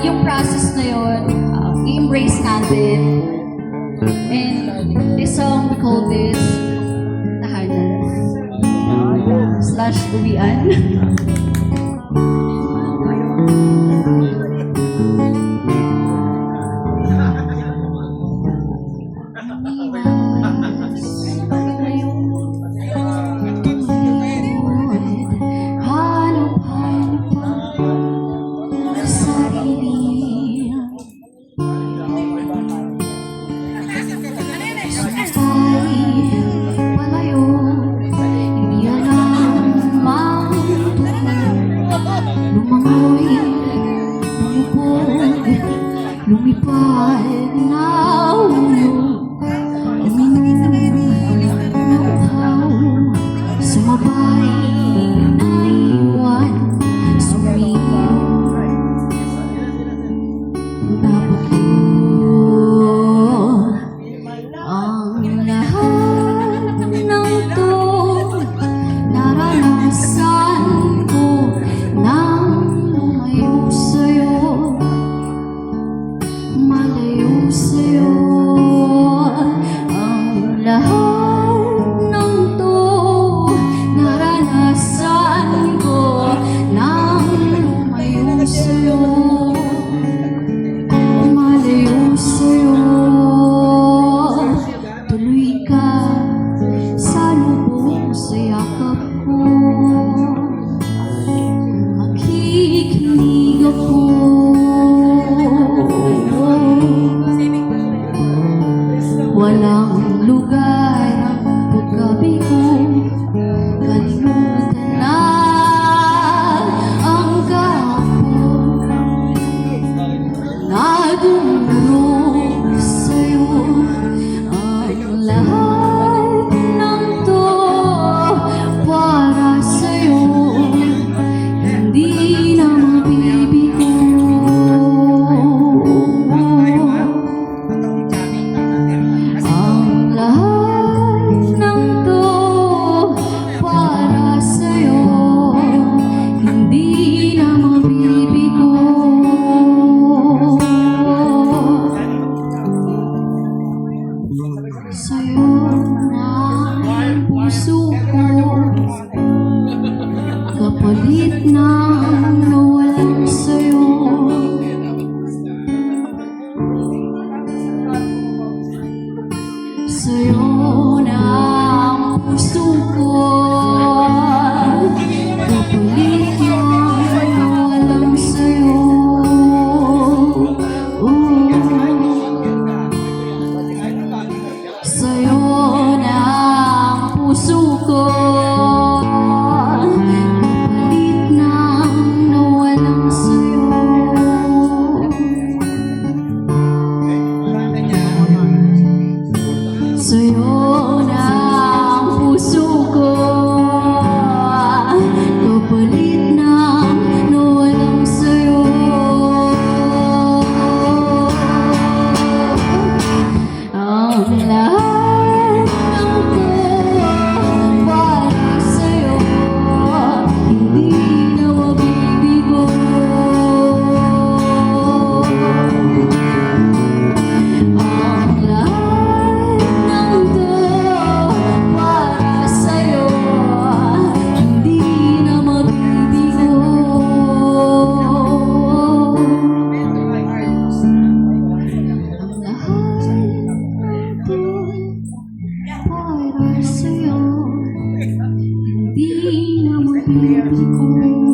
yung process na yun, i-embrace natin. And this song, we call this Tahanan / Uwian. Lumipad na ulo, uminom na uhaw, sumabay na iwan, sumiyaw na bagyo. Ang lahat ng to, naranasan ko nang lumayo sa'yo. Malayo sa'yo, ang lahat ng to, naranasan ko nang lumayo sa'yo. Malayo sa'yo, tuloy ka sa lubong sa yakap ko. Makikinig ako. Walang lugar ang paggabi ko, kalimutan na ang kahapon na dumulog sa'yo. Ang lahat ng to para sa'yo, hindi na mabibigo. Sa'yo na ang puso ko, kapalit ng nawalan sa'yo. Sa'yo na ang puso ko, kapalit ng nawalan sa'yo. Sa'yo na ang puso ko, kapalit ng nawalan sa'yo. Sa'yo na ang puso ko, kapalit ng nawalan sa'yo. Ang lahat ng to para sa'yo, hindi na mabibigo. Ang lahat ng to para sa'yo, hindi na mabibigo. Ang lahat para sa'yo, hindi na mabibigo.